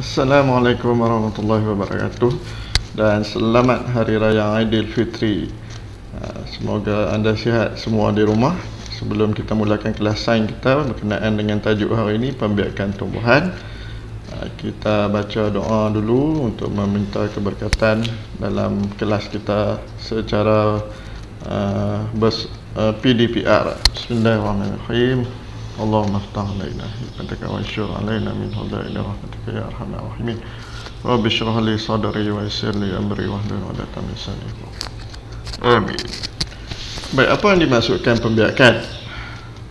Assalamualaikum warahmatullahi wabarakatuh dan selamat Hari Raya Aidilfitri. Semoga anda sihat semua di rumah. Sebelum kita mulakan kelas sains kita berkenaan dengan tajuk hari ini, pembiakan tumbuhan, kita baca doa dulu untuk meminta keberkatan dalam kelas kita secara PDPR. Bismillahirrahmanirrahim. Allahumma aftah alaina hikmataka wa anshur alaina min hadaina rahmatika ya arhamar rahimin. Rabbi shrah li sadri wa yassir li amri wahlul 'uqdatam min lisani yafqahu. Amin. Baik, apa yang dimaksudkan pembiakan?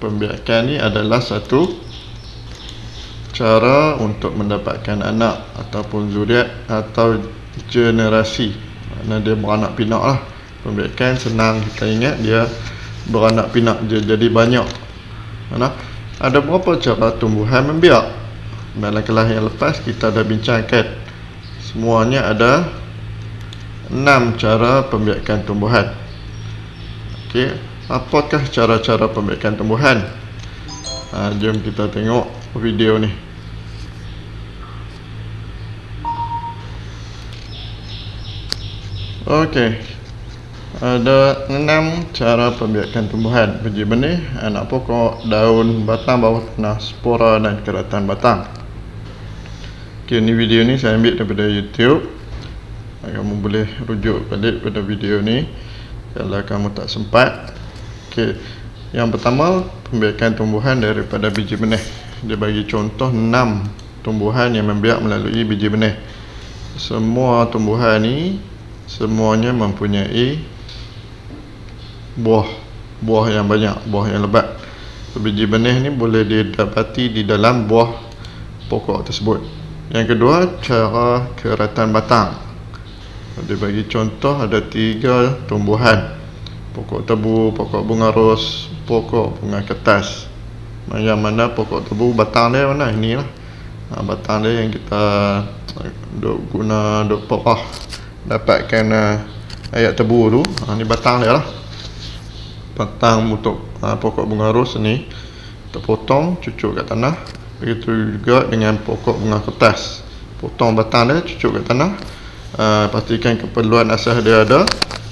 Pembiakan ni adalah satu cara untuk mendapatkan anak ataupun zuriat atau generasi. Maknanya dia beranak pinak lah. Pembiakan senang kita ingat, dia beranak pinak, dia jadi banyak. Mana? Ada berapa cara tumbuhan membiak? Dalam kelas yang lepas kita dah bincangkan. Semuanya ada 6 cara pembiakan tumbuhan. Okey, apakah cara-cara pembiakan tumbuhan? Jom kita tengok video ni. Okey. Ada 6 cara pembiakan tumbuhan: biji benih, anak pokok, daun, batang bawah tanah, spora dan keratan batang. Okay, ni video ni saya ambil daripada YouTube. Kamu boleh rujuk balik pada video ni kalau kamu tak sempat. Okay, yang pertama, pembiakan tumbuhan daripada biji benih. Dia bagi contoh 6 tumbuhan yang membiak melalui biji benih. Semua tumbuhan ni semuanya mempunyai buah yang banyak, buah yang lebat. Biji benih ni boleh didapati di dalam buah pokok tersebut. Yang kedua, cara keratan batang. Dia bagi contoh ada 3 tumbuhan: pokok tebu, pokok bunga ros, pokok bunga kertas. Yang mana pokok tebu batang dia mana? Inilah batang dia yang kita guna perah dapatkan ayat tebu tu. Ni batang dia lah. Batang untuk pokok bunga ros ni kita potong, cucuk kat tanah. Begitu juga dengan pokok bunga kertas, potong batang dia, cucuk kat tanah. Pastikan keperluan asas dia ada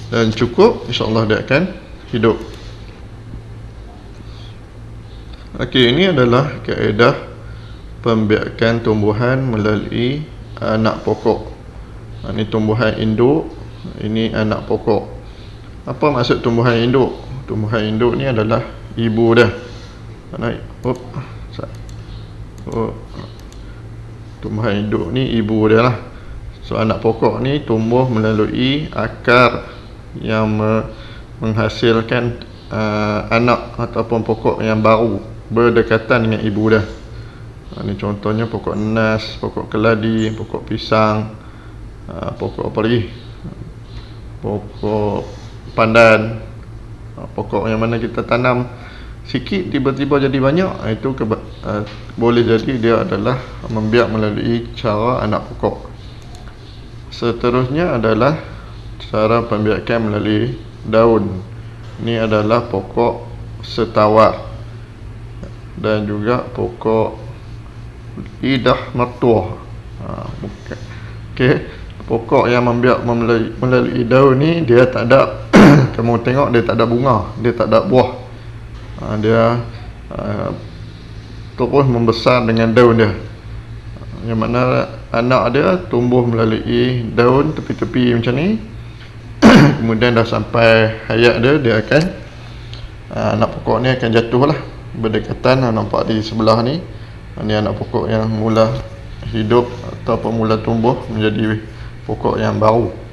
dan cukup, insya-Allah dia akan hidup. Okey, ini adalah kaedah pembiakan tumbuhan melalui anak pokok. Ini tumbuhan induk, ini anak pokok. Apa maksud tumbuhan induk? Tumbuhan induk ni adalah ibu dia. Tumbuhan induk ni ibu dia lah. So anak pokok ni tumbuh melalui akar yang menghasilkan anak ataupun pokok yang baru berdekatan dengan ibu dia. Ni contohnya pokok nanas, pokok keladi, pokok pisang, pokok apa lagi? Pokok pandan. Pokok yang mana kita tanam sikit tiba-tiba jadi banyak, itu boleh jadi dia adalah membiak melalui cara anak pokok. Seterusnya adalah cara pembiakan melalui daun. Ini adalah pokok setawar dan juga pokok lidah mertua. Okey, pokok yang membiak melalui daun ni dia tak ada kamu tengok dia tak ada bunga, dia tak ada buah. Dia terus membesar dengan daun dia. Yang mana anak dia tumbuh melalui daun tepi-tepi macam ni. Kemudian dah sampai hayat dia, dia akan anak pokok ni akan jatuh lah berdekatan. Nampak di sebelah ni, ni anak pokok yang mula hidup ataupun mula tumbuh menjadi pokok yang baru.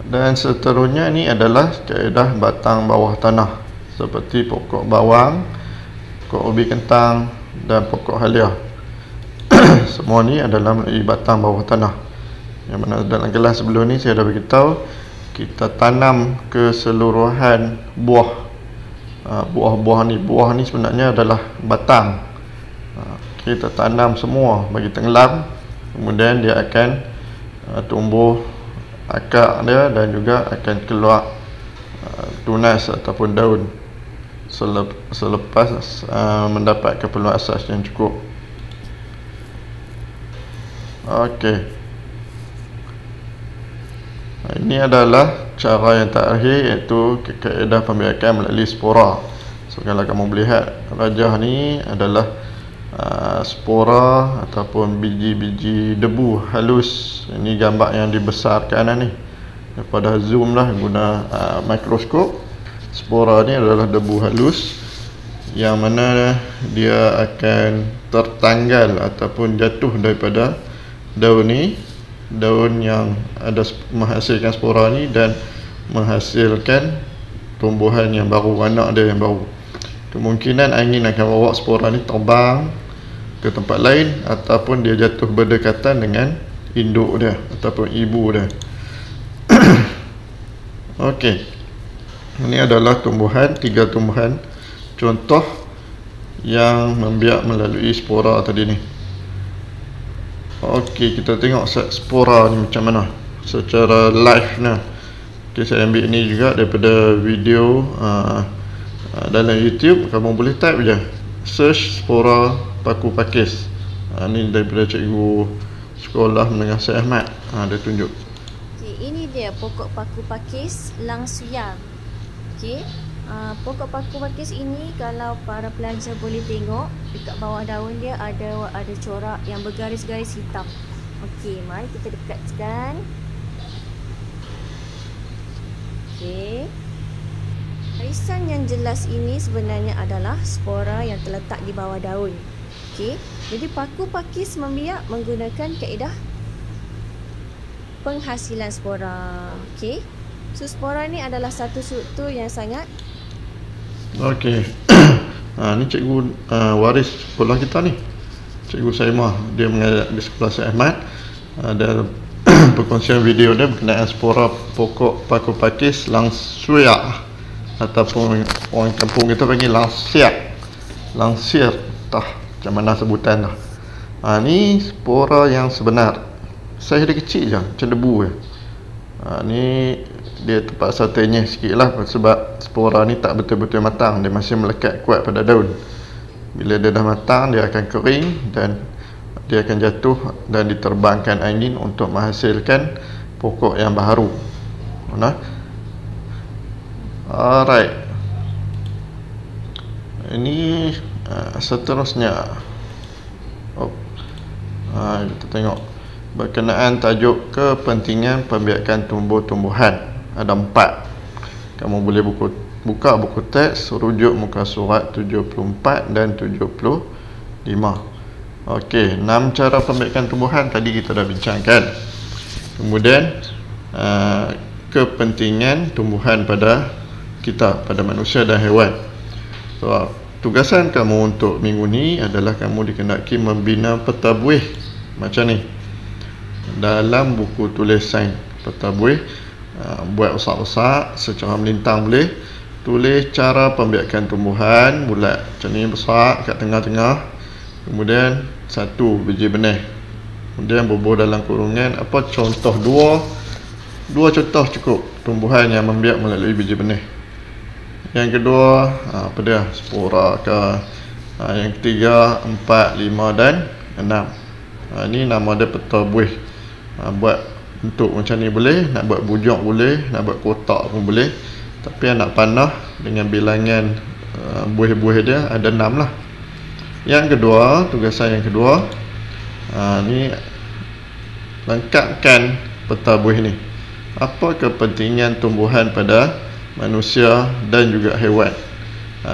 Dan seterusnya ni adalah kaedah batang bawah tanah, seperti pokok bawang, pokok ubi kentang dan pokok halia. Semua ni adalah melalui batang bawah tanah. Yang mana dalam kelas sebelum ni saya dah beritahu, kita tanam keseluruhan buah. Buah ni sebenarnya adalah batang. Kita tanam semua bagi tenggelam, kemudian dia akan tumbuh akar dia dan juga akan keluar tunas ataupun daun selepas mendapat keperluan asas yang cukup. Okey. Ini adalah cara yang terakhir, iaitu kaedah pembiakan melalui spora. So kalau kamu melihat rajah ni adalah spora ataupun biji-biji debu halus. Ini gambar yang dibesarkan ni. Daripada zoom lah guna mikroskop. Spora ni adalah debu halus yang mana dia akan tertanggal ataupun jatuh daripada daun ni, daun yang ada menghasilkan spora ni, dan menghasilkan tumbuhan yang baru, anak dia yang baru. Kemungkinan angin akan bawa spora ni terbang ke tempat lain, ataupun dia jatuh berdekatan dengan induk dia ataupun ibu dia. Okey, ini adalah tumbuhan, 3 tumbuhan contoh yang membiak melalui spora tadi ni. Okey, kita tengok spora ni macam mana secara live ni. Okey, saya ambil ni juga daripada video dalam YouTube. Kamu boleh type je, search spora paku pakis. Ni daripada cikgu sekolah menengah Syed Ahmad. Dia tunjuk. Okey, ini dia pokok paku pakis langsuyang. Okey, pokok paku pakis ini kalau para pelajar boleh tengok dekat bawah daun dia ada corak yang bergaris-garis hitam. Okey, mari kita dekatkan. Okey, garisan yang jelas ini sebenarnya adalah spora yang terletak di bawah daun. Okey, jadi paku pakis membiak menggunakan kaedah penghasilan spora. Okey, so spora ni adalah satu struktur yang sangat. Okey. Ni cikgu waris sekolah kita ni, Cikgu Saimah. Dia mengajar di sekolah Syed Ahmad. Ada perkongsian video dia berkenaan spora pokok paku pakis langsuyang, ataupun orang kampung kita panggil langsir tah, macam mana sebutan dah. Ni spora yang sebenar, saiz dia kecil je, macam debu je. Ni dia terpaksa tenyih sikit lah, sebab spora ni tak betul-betul matang, dia masih melekat kuat pada daun. Bila dia dah matang, dia akan kering dan dia akan jatuh dan diterbangkan angin untuk menghasilkan pokok yang baru. Alright, ini seterusnya. Kita tengok berkenaan tajuk kepentingan pembiakan tumbuh-tumbuhan. Ada 4. Kamu boleh buka buku teks, rujuk muka surat 74 dan 75. Okey, 6 cara pembiakan tumbuhan tadi kita dah bincangkan. Kemudian kepentingan tumbuhan pada kita, pada manusia dan haiwan. So, tugasan kamu untuk minggu ni adalah kamu dikehendaki membina peta buih macam ni. Dalam buku tulis sains peta buih, buat besar-besar secara melintang boleh. Tulis cara pembiakan tumbuhan bulat macam ni, besar kat tengah-tengah. Kemudian 1 biji benih. Kemudian bubuh dalam kurungan apa contoh, dua contoh cukup tumbuhan yang membiak melalui biji benih. Yang kedua apa dia, spora ke. Yang ketiga 4, 5 dan 6. Ni nama dia peta buih. Buat bentuk macam ni boleh, nak buat bujang boleh, nak buat kotak pun boleh. Tapi nak panah dengan bilangan buih-buih dia ada 6 lah. Yang kedua, tugasan yang kedua, ni lengkapkan peta buih ni. Apa kepentingan tumbuhan pada manusia dan juga haiwan?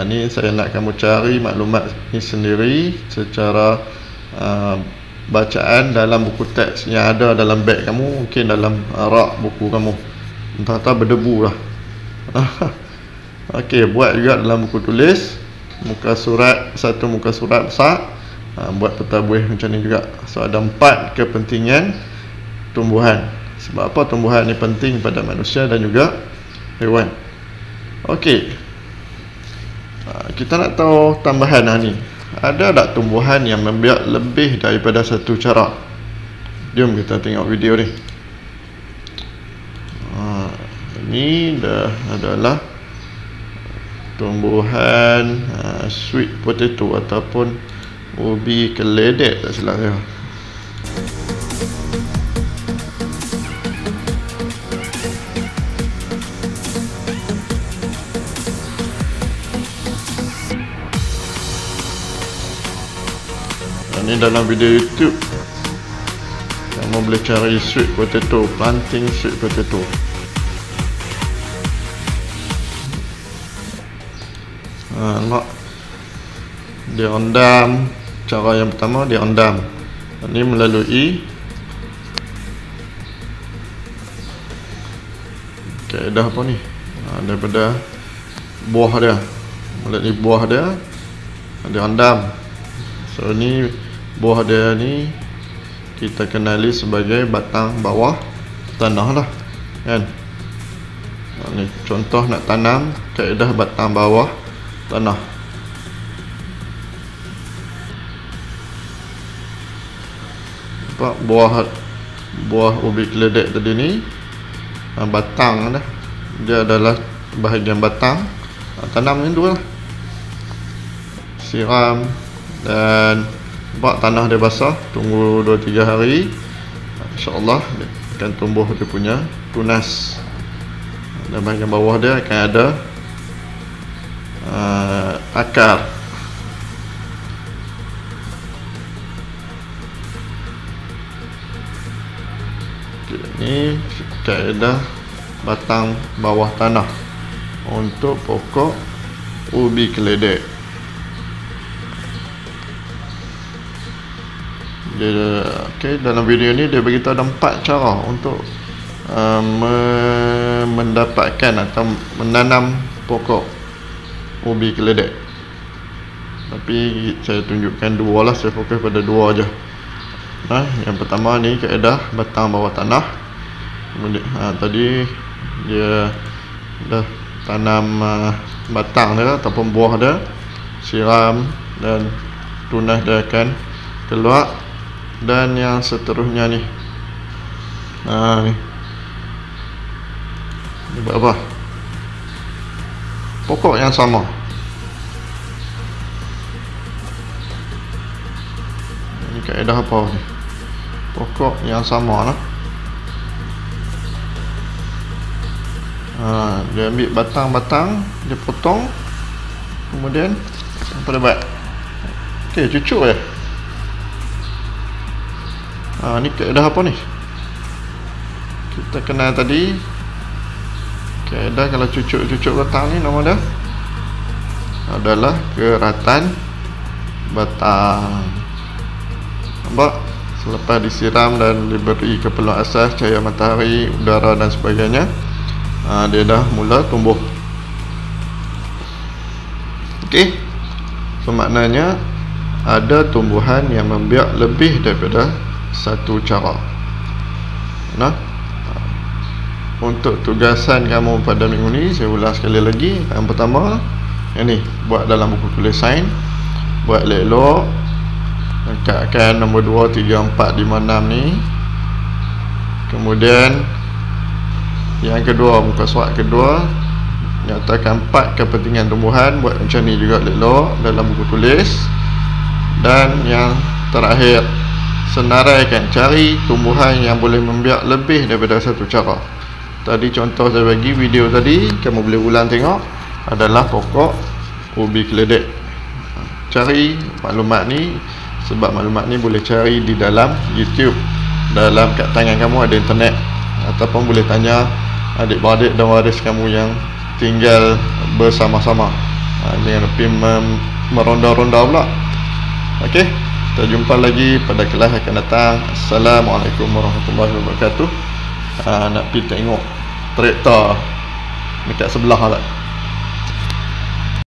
Ni saya nak kamu cari maklumat ni sendiri secara bacaan dalam buku teks yang ada dalam beg kamu, mungkin dalam rak buku kamu, entah-entah berdebu lah. Okey, buat juga dalam buku tulis muka surat, 1 muka surat besar. Buat peta buih macam ni juga. So ada 4 kepentingan tumbuhan. Sebab apa tumbuhan ni penting pada manusia dan juga haiwan. Okey, kita nak tahu tambahan ni. Ada tak tumbuhan yang membiak lebih daripada satu cara? Jom kita tengok video ni. Ini dah adalah tumbuhan sweet potato ataupun ubi keledek tak silap saya. Ini dalam video YouTube. Kamu boleh cari sweet potato, planting sweet potato. Nampak? Dia rendam. Cara yang pertama dia rendam. Ini melalui kaedah apa ni? Daripada buah dia. Melalui buah dia rendam. So ni buah dia ni kita kenali sebagai batang bawah tanah lah, kan? Ni contoh nak tanam kaedah batang bawah tanah. Nampak buah ubi keledek tadi ni, batang dah. Dia adalah bahagian batang. Tanam ni dulu lah. Siram dan buat tanah dia basah, tunggu 2-3 hari, insya-Allah dia akan tumbuh dia punya tunas. Dan bahagian bawah dia akan ada akar. Ini kaedah batang bawah tanah untuk pokok ubi keledek. Dalam video ni dia beritahu ada 4 cara untuk mendapatkan atau menanam pokok ubi keledek. Tapi saya tunjukkan 2 lah, saya fokus pada 2 aja. Yang pertama ni kaedah batang bawah tanah. Kemudian tadi dia dah tanam batang dia ataupun buah dia, siram dan tunas dia akan keluar. Dan yang seterusnya ni, ni buat apa? Pokok yang sama. Ini kaedah apa ni? Pokok yang sama lah. Dia ambil batang-batang, dia potong, kemudian apa dia buat? Okey, cucuk je. Ni kaedah apa ni? Kita kenal tadi. Kaedah kalau cucuk-cucuk batang ni, nama dia adalah keratan batang. Nampak? Selepas disiram dan diberi keperluan asas, cahaya matahari, udara dan sebagainya, dia dah mula tumbuh. Okey. So maknanya ada tumbuhan yang membiak lebih daripada satu cara. Untuk tugasan kamu pada minggu ni, saya ulang sekali lagi. Yang pertama, yang ni buat dalam buku tulis sains, buat elok-elok, angkatkan nombor 2, 3, 4, 5, 6 ni. Kemudian yang kedua, muka surat kedua, nyatakan 4 kepentingan tumbuhan. Buat macam ni juga elok-elok dalam buku tulis. Dan yang terakhir, senaraikan, cari tumbuhan yang boleh membiak lebih daripada satu cara. Tadi contoh saya bagi video tadi, kamu boleh ulang tengok, adalah pokok ubi keledek. Cari maklumat ni, sebab maklumat ni boleh cari di dalam YouTube. Dalam kat tangan kamu ada internet, ataupun boleh tanya adik-beradik dan waris kamu yang tinggal bersama-sama. Jangan pergi meronda-ronda pula. Okey, kita jumpa lagi pada kelas akan datang. Assalamualaikum warahmatullahi wabarakatuh. Nak pergi tengok traktor dekat sebelah lah.